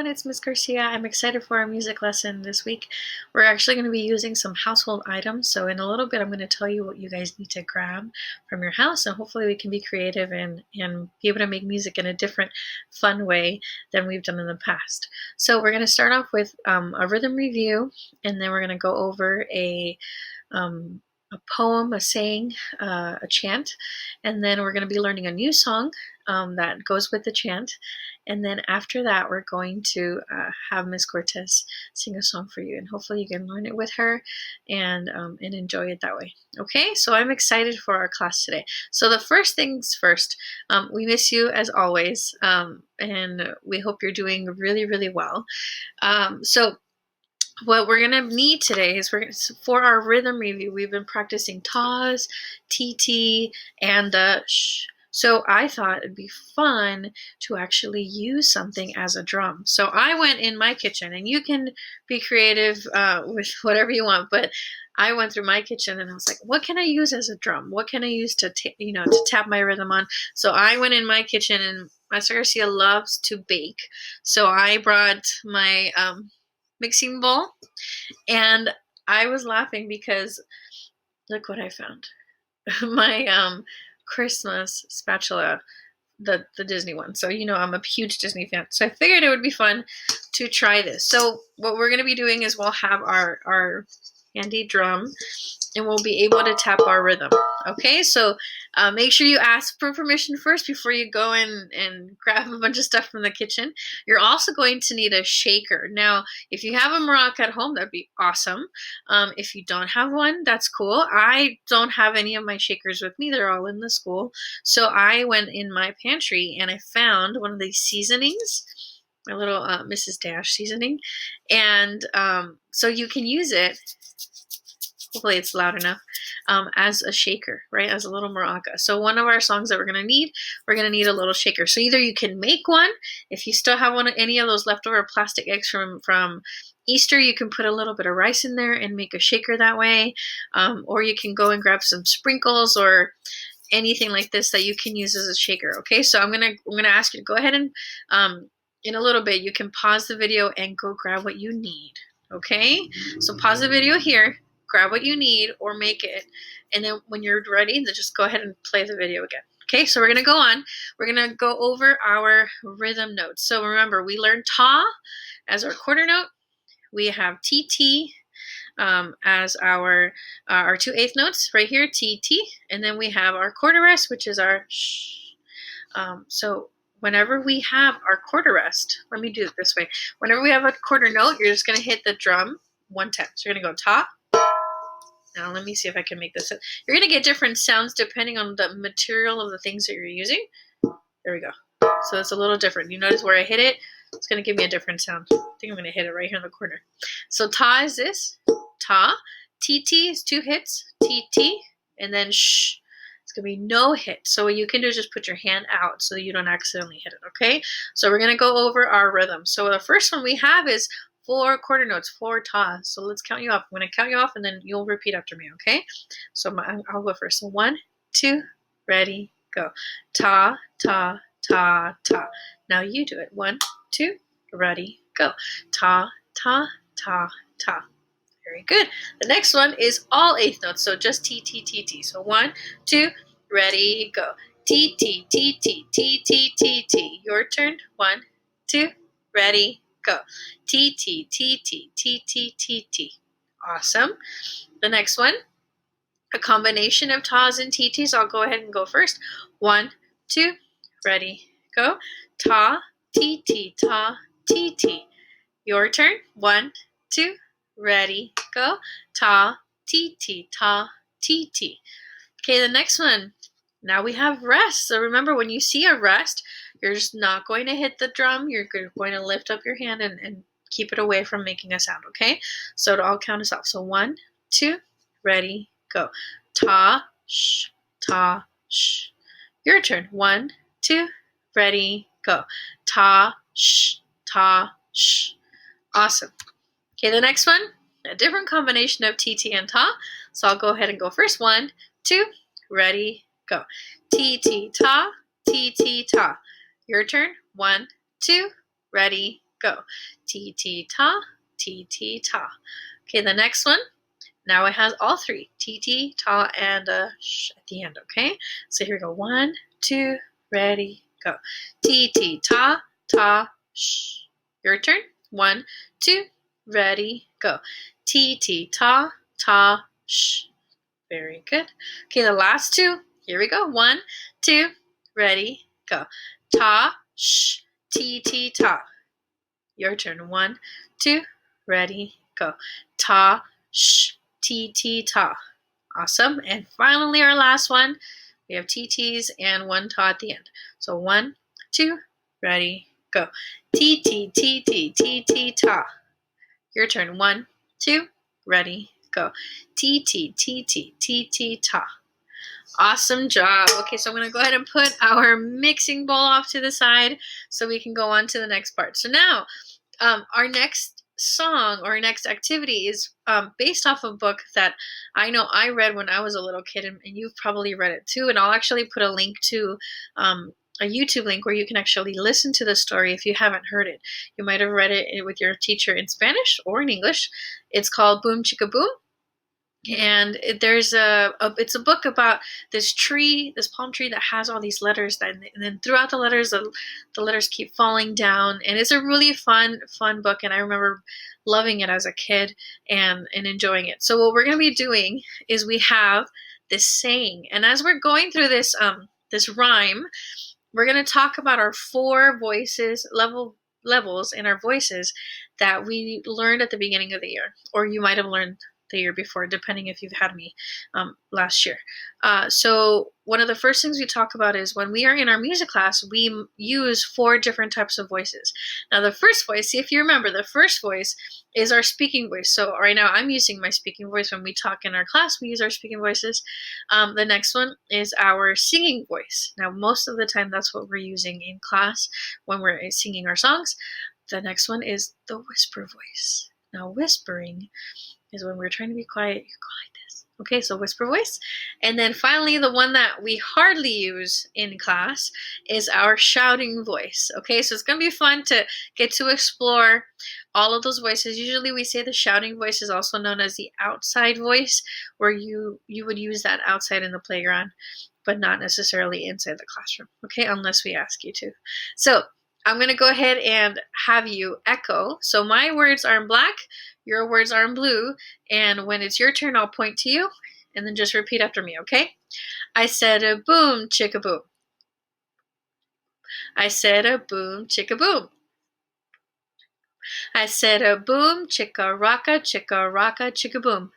everyone, it's Miss Garcia. I'm excited for our music lesson this week. We're actually going to be using some household items. So in a little bit, I'm going to tell you what you guys need to grab from your house, and hopefully we can be creative and be able to make music in a different, fun way than we've done in the past. So we're going to start off with a rhythm review, and then we're going to go over a poem, a saying, a chant, and then we're going to be learning a new song that goes with the chant. And then after that, we're going to have Miss Cortez sing a song for you, and hopefully you can learn it with her and enjoy it that way. Okay, so I'm excited for our class today. So the first things first, we miss you as always, and we hope you're doing really, really well. So what we're going to need today is for our rhythm review, we've been practicing TAs, TT, and the sh. So I thought it'd be fun to actually use something as a drum. So I went in my kitchen, and you can be creative with whatever you want, but I went through my kitchen and I was like, what can I use as a drum? What can I use to tap my rhythm on? So I went in my kitchen, and Master Garcia loves to bake. So I brought my mixing bowl, and I was laughing because look what I found. My Christmas spatula, the Disney one. So I'm a huge Disney fan. So I figured it would be fun to try this. So what we're going to be doing is we'll have our handy drum, and we'll be able to tap our rhythm. Okay, so make sure you ask for permission first before you go in and grab a bunch of stuff from the kitchen. You're also going to need a shaker. Now, if you have a maraca at home, that'd be awesome. If you don't have one, that's cool. I don't have any of my shakers with me. They're all in the school. So I went in my pantry and I found one of these seasonings, my little Mrs. Dash seasoning. And so you can use it, hopefully it's loud enough, as a shaker, right? As a little maraca. So one of our songs that we're going to need a little shaker. So either you can make one, if you still have any of those leftover plastic eggs from Easter, you can put a little bit of rice in there and make a shaker that way. Or you can go and grab some sprinkles or anything like this that you can use as a shaker. Okay, so I'm gonna ask you to go ahead and in a little bit you can pause the video and go grab what you need. Okay, so pause the video here, grab what you need or make it, and then when you're ready, then just go ahead and play the video again. Okay, so we're going to go on. We're going to go over our rhythm notes. So remember, we learned ta as our quarter note. We have TT as our 2/8 notes right here, TT, and then we have our quarter rest, which is our sh. So whenever we have our quarter rest, let me do it this way. Whenever we have a quarter note, you're just going to hit the drum one time. So you're going to go ta. Now let me see if I can make this. You're going to get different sounds depending on the material of the things that you're using. There we go. So it's a little different. You notice where I hit it? It's going to give me a different sound. I think I'm going to hit it right here in the corner. So ta is this. Ta. TT is 2 hits. TT. And then sh. It's going to be no hit. So what you can do is just put your hand out so you don't accidentally hit it. Okay? So we're going to go over our rhythm. So the first one we have is 4 quarter notes, 4 tas. So let's count you off. I'm going to count you off, and then you'll repeat after me, okay? So I'll go first. So 1, 2, ready, go. Ta, ta, ta, ta. Now you do it. 1, 2, ready, go. Ta, ta, ta, ta. Very good. The next one is all 8th notes, so just T, T, T, T. So 1, 2, ready, go. T, T, T, T, T, T, T, T. Your turn. 1, 2, ready, go. T, T, T, T, T, T, T, T. Awesome. The next one, a combination of tas and TTs. I'll go ahead and go first. 1, 2, ready, go. Ta, T, T, ta, T, T. Your turn. 1, 2, ready, go. Ta, T, T, ta, T, T. Okay, the next one. Now we have rest. So remember, when you see a rest, you're just not going to hit the drum. You're going to lift up your hand and keep it away from making a sound, okay? So I'll count us off. So 1, 2, ready, go. Ta, sh, ta, sh. Your turn. 1, 2, ready, go. Ta, sh, ta, sh. Awesome. Okay, the next one, a different combination of TT and ta. So I'll go ahead and go first. 1, 2, ready, go. T, T, ta, T, T, ta. Your turn. 1, 2, ready, go. Ti-ti-ta, ti-ti-ta. Okay, the next one. Now it has all three. Ti-ti-ta, and a sh at the end, okay? So here we go. 1, 2, ready, go. Ti-ti-ta, ta, sh. Your turn. 1, 2, ready, go. Ti-ti-ta, ta, sh. Very good. Okay, the last two. Here we go. 1, 2, ready, go. Ta, sh, ti-ti-ta. Your turn. 1, 2, ready, go. Ta, sh, ti-ti-ta. Awesome. And finally, our last one. We have TTs and 1 ta at the end. So 1, 2, ready, go. T-T-T-T-T-T-ta. Your turn. 1, 2, ready, go. T-T-T-T-T-T-ta. Awesome job. Okay, so I'm going to go ahead and put our mixing bowl off to the side so we can go on to the next part. So now, our next song or next activity is based off a book that I know I read when I was a little kid, and you've probably read it too. And I'll actually put a link to a YouTube link where you can actually listen to the story if you haven't heard it. You might have read it with your teacher in Spanish or in English. It's called Boom Chicka Boom. And there's it's a book about this tree, this palm tree that has all these letters, and then throughout the letters, the letters keep falling down, and it's a really fun book, and I remember loving it as a kid and enjoying it. So what we're going to be doing is we have this saying, and as we're going through this this rhyme, we're going to talk about our 4 voices levels in our voices that we learned at the beginning of the year, or you might have learned the year before, depending if you've had me last year. So one of the first things we talk about is when we are in our music class, we use 4 different types of voices. Now the first voice, see if you remember, the first voice is our speaking voice. So right now I'm using my speaking voice. When we talk in our class, we use our speaking voices. The next one is our singing voice. Now most of the time that's what we're using in class when we're singing our songs. The next one is the whisper voice. Now whispering is when we're trying to be quiet, you go like this. Okay, so whisper voice. And then finally, the one that we hardly use in class is our shouting voice. Okay, so it's going to be fun to get to explore all of those voices. Usually we say the shouting voice is also known as the outside voice, where you would use that outside in the playground, but not necessarily inside the classroom. Okay, unless we ask you to. So I'm going to go ahead and have you echo. So my words are in black, your words are in blue, and when it's your turn, I'll point to you, and then just repeat after me, okay? I said a boom, chicka boom. I said a boom, chicka boom. I said a boom, chicka rocka, chicka boom.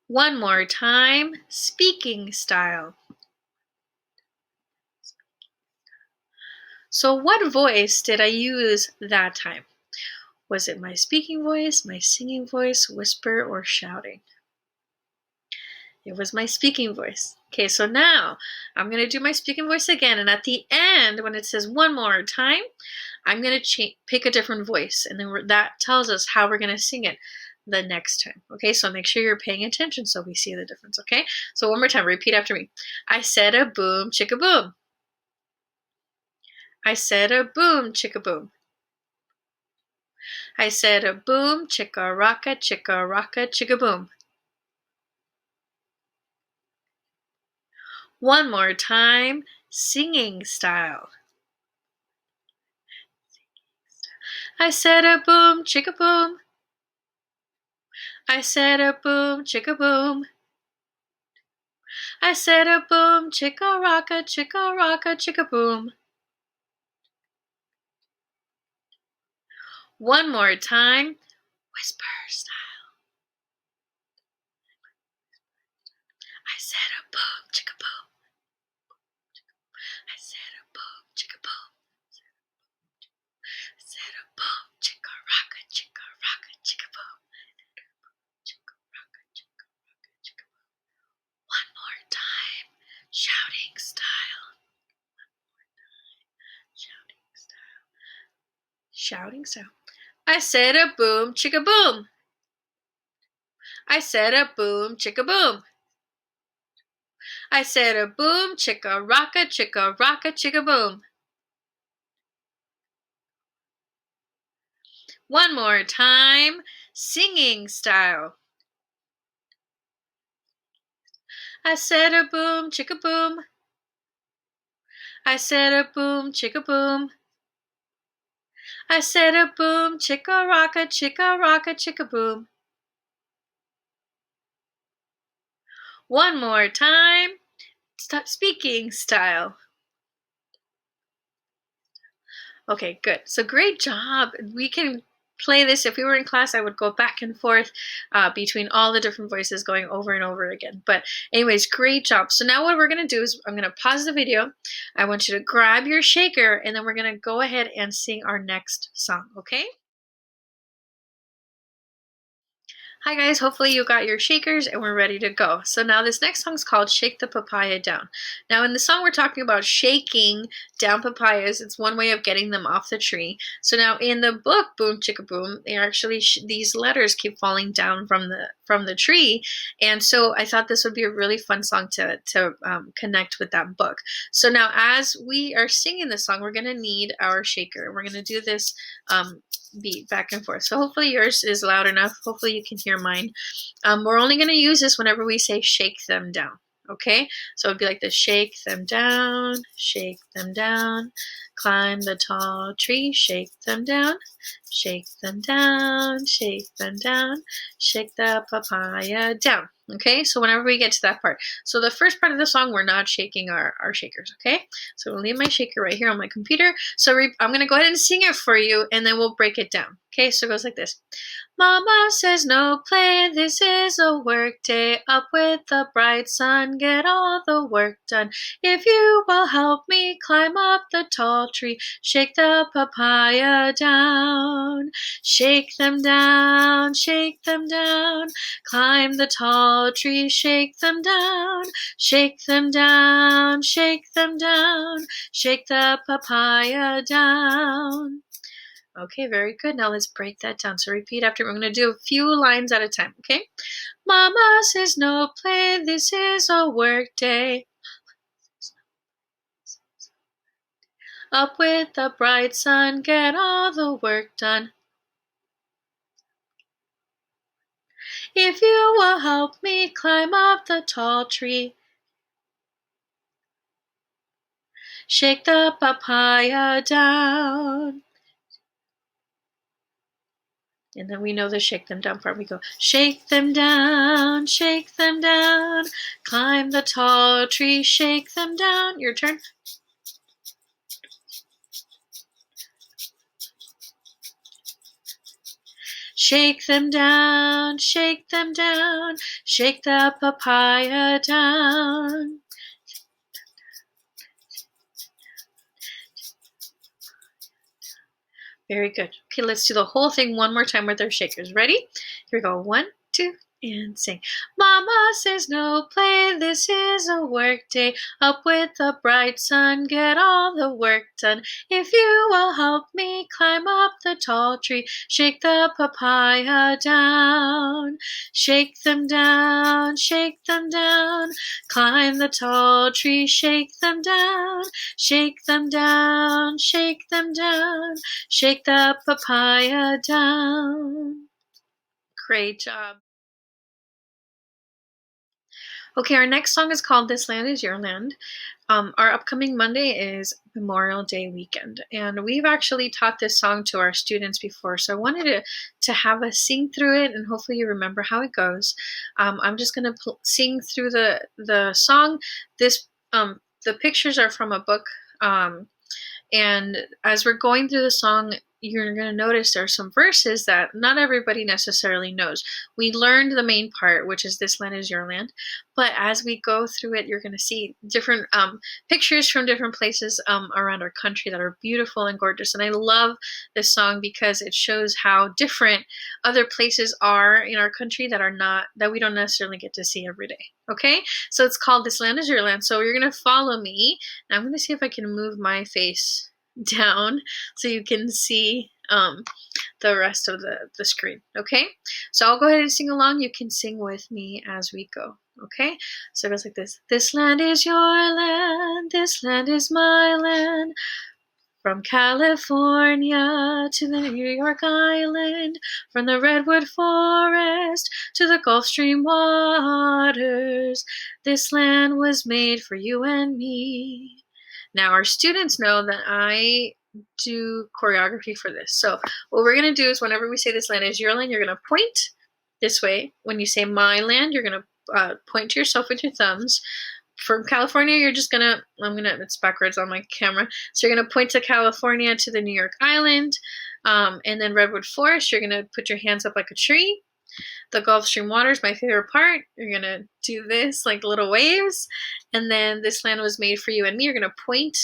One more time, speaking style. So what voice did I use that time? Was it my speaking voice, my singing voice, whisper, or shouting? It was my speaking voice. Okay, so now I'm going to do my speaking voice again. And at the end, when it says one more time, I'm going to pick a different voice. And then that tells us how we're going to sing it the next time. Okay, so make sure you're paying attention so we see the difference. Okay, so one more time, repeat after me. I said a boom, chicka boom. I said a boom, chicka boom. I said a boom, chicka rocka, chicka boom. One more time, singing style. I said a boom, chicka boom. I said a boom, chicka boom. I said a boom, chicka rocka, chicka boom. One more time, whisper style. I said a boom, chicka boom. I said a boom, chicka boom. I said a boom, chicka rocka, chicka boom. Chicka rocka, chicka boom. One more time, shouting style. One more time, shouting style. Shouting style. I said a boom, chicka boom. I said a boom, chicka boom. I said a boom, chicka rocka, chicka boom. One more time, singing style. I said a boom, chicka boom. I said a boom, chicka boom. I said a boom, chicka rocka, chicka boom. One more time, stop speaking style. Okay, good. So great job. We can play this. If we were in class, I would go back and forth between all the different voices going over and over again. But anyways, great job. So now what we're going to do is I'm going to pause the video. I want you to grab your shaker, and then we're going to go ahead and sing our next song, okay? Hi guys, hopefully you got your shakers and we're ready to go. So now this next song is called Shake the Papaya Down. Now in the song we're talking about shaking down papayas. It's one way of getting them off the tree. So now in the book Boom Chicka Boom, they actually these letters keep falling down from the tree, and so I thought this would be a really fun song to connect with that book. So now as we are singing this song, we're going to need our shaker. We're going to do this beat back and forth. So hopefully yours is loud enough. Hopefully you can hear mine. We're only going to use this whenever we say shake them down. Okay, so it'd be like this: shake them down, climb the tall tree, shake them down, shake them down, shake them down, shake the papaya down. Okay, so whenever we get to that part. So the first part of the song, we're not shaking our shakers, okay? So we'll leave my shaker right here on my computer. So I'm going to go ahead and sing it for you, and then we'll break it down. Okay, so it goes like this. Mama says no play, this is a work day. Up with the bright sun, get all the work done. If you will help me climb up the tall tree, shake the papaya down. Shake them down, climb the tall tree, shake them down. Shake them down, shake the papaya down. Okay, very good. Now let's break that down. So repeat after me. I'm going to do a few lines at a time, okay? Mama says no play, this is a work day. Up with the bright sun, get all the work done. If you will help me climb up the tall tree, shake the papaya down. And then we know the shake them down part. We go, shake them down, climb the tall tree, shake them down. Your turn. Shake them down, shake the papaya down. Very good. Okay, let's do the whole thing one more time with our shakers. Ready? Here we go. 1, 2, and sing. Mama says no play, this is a work day. Up with the bright sun, get all the work done. If you will help me climb up the tall tree, shake the papaya down. Shake them down, climb the tall tree, shake them down. Shake them down, shake the papaya down. Great job. Okay, our next song is called This Land Is Your Land. Our upcoming Monday is Memorial Day weekend, and we've actually taught this song to our students before, so I wanted to have us sing through it, and hopefully you remember how it goes. I'm just going to sing through the song. The pictures are from a book, and as we're going through the song, you're going to notice there are some verses that not everybody necessarily knows. We learned the main part, which is This Land Is Your Land. But as we go through it, you're going to see different pictures from different places around our country that are beautiful and gorgeous. And I love this song because it shows how different other places are in our country that we don't necessarily get to see every day. Okay? So it's called This Land Is Your Land. So you're going to follow me. And I'm going to see if I can move my face down so you can see the rest of the screen. Okay, so I'll go ahead and sing along. You can sing with me as we go. Okay, so it goes like this. This land is your land, this land is my land. From California to the New York Island, from the Redwood Forest to the Gulf Stream waters, this land was made for you and me. Now, our students know that I do choreography for this. So what we're going to do is whenever we say this land is your land, you're going to point this way. When you say my land, you're going to point to yourself with your thumbs. From California, you're just gonna, it's backwards on my camera. So you're gonna point to California to the New York Island, and then Redwood Forest, you're gonna put your hands up like a tree. The Gulf Stream waters, my favorite part, you're gonna do this like little waves. And then this land was made for you and me, you're gonna point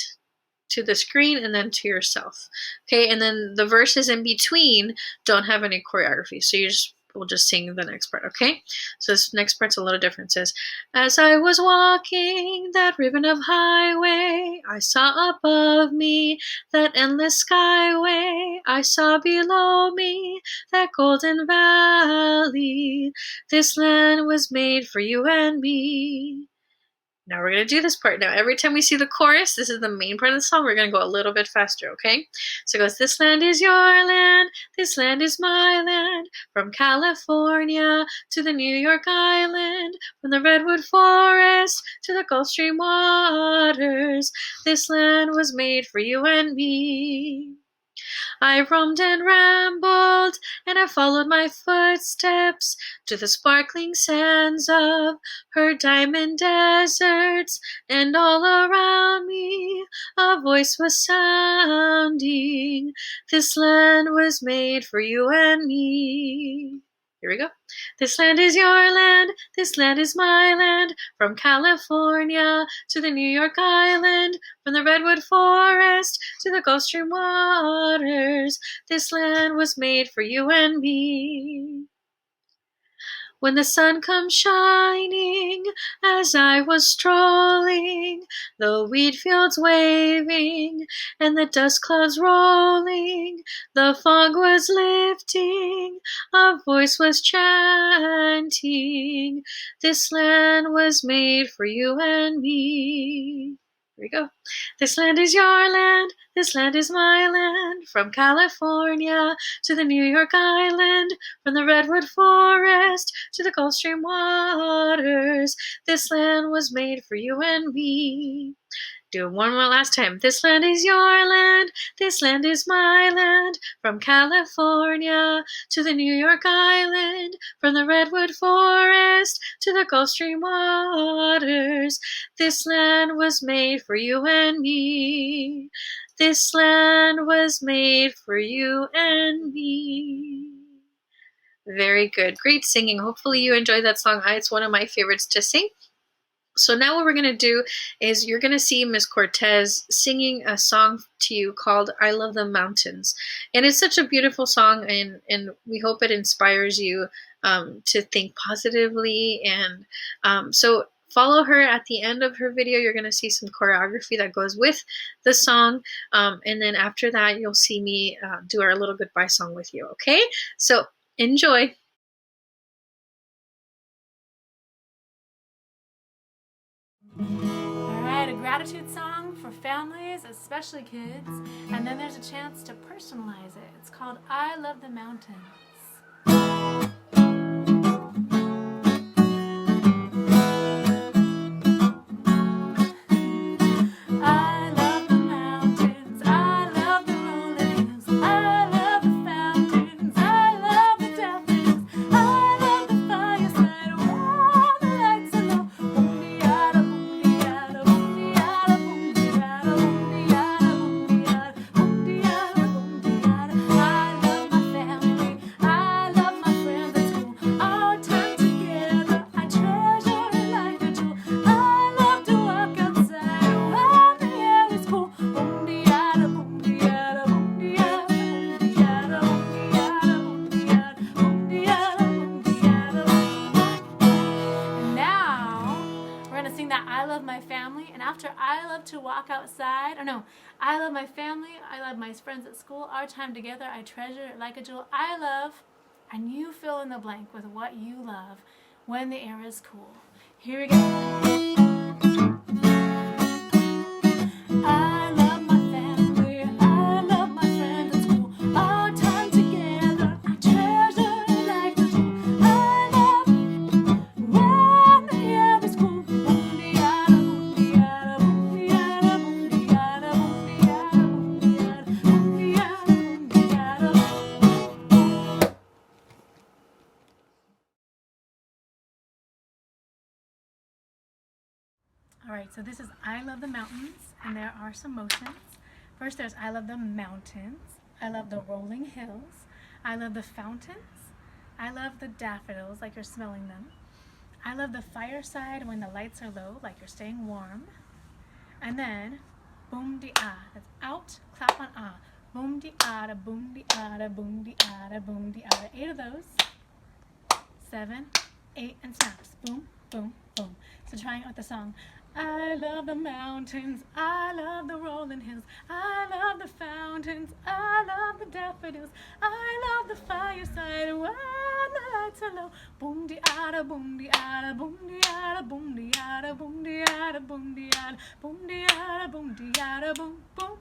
to the screen and then to yourself. Okay, and then the verses in between don't have any choreography. So we'll just sing the next part, okay? So this next part's a little different. It says, as I was walking that ribbon of highway, I saw above me that endless skyway. I saw below me that golden valley. This land was made for you and me. Now we're going to do this part. Now every time we see the chorus, this is the main part of the song, we're going to go a little bit faster, okay? So it goes, this land is your land, this land is my land, from California to the New York Island, from the Redwood Forest to the Gulf Stream waters, this land was made for you and me. I roamed and rambled, and I followed my footsteps to the sparkling sands of her diamond deserts, and all around me a voice was sounding, this land was made for you and me. Here we go. This land is your land, this land is my land, from California to the New York Island, from the Redwood Forest to the Gulf Stream waters, this land was made for you and me. When the sun comes shining, as I was strolling, the wheat fields waving, and the dust clouds rolling, the fog was lifting, a voice was chanting, this land was made for you and me. Here we go. This land is your land, this land is my land, from California to the New York Island, from the Redwood Forest to the Gulf Stream waters, this land was made for you and me. Do it one more last time. This land is your land, this land is my land, from California to the New York Island, from the Redwood Forest to the Gulf Stream waters, this land was made for you and me. This land was made for you and me. Very good. Great singing. Hopefully you enjoyed that song. It's one of my favorites to sing. So now what we're going to do is you're going to see Miss Cortez singing a song to you called I Love the Mountains. And it's such a beautiful song, and we hope it inspires you to think positively. And so follow her at the end of her video. You're going to see some choreography that goes with the song. And then after that, you'll see me do our little goodbye song with you, okay? So enjoy. Alright, a gratitude song for families, especially kids, and then there's a chance to personalize it. It's called I Love the Mountains. I love the mountains, I love the rolling hills, I love the fountains, I love the daffodils, I love the fireside while the lights are low. Boom-de-yada, boom-de-yada, boom-de-yada, boom-de-yada, boom-de-yada, boom-de-yada, boom-de-yada, boom-de-yada. I love my family, I love my friends at school. Our time together, I treasure it like a jewel. I love to walk outside when the air is cool. Boom-de-yada, boom-de-yada, boom-de-yada, boom-de-yada, boom-de-yada, boom-de-yada, boom-de-yada, boom-de-yada. Now, we're gonna sing that I love my family, and after I love to walk outside, I love my family, I love my friends at school, our time together, I treasure it like a jewel. I love, and you fill in the blank with what you love when the air is cool. Here we go. I love my family, I All right, so this is I love the mountains, and there are some motions. First, there's I love the mountains. I love the rolling hills. I love the fountains. I love the daffodils, like you're smelling them. I love the fireside when the lights are low, like you're staying warm. And then, boom de ah. That's out, clap on ah. Boom de ah, da boom de ah, da boom de ah, da boom de ah. 8 of those. 7, 8, and snaps. Boom, boom, boom. So trying out the song. I love the mountains, I love the rolling hills, I love the fountains, I love the daffodils, I love the fireside when the lights are low. Boom de ada, boom de ada, boom de ada, boom de ada, boom de ada, boom de ada, boom de ada, boom de ada, boom, boom,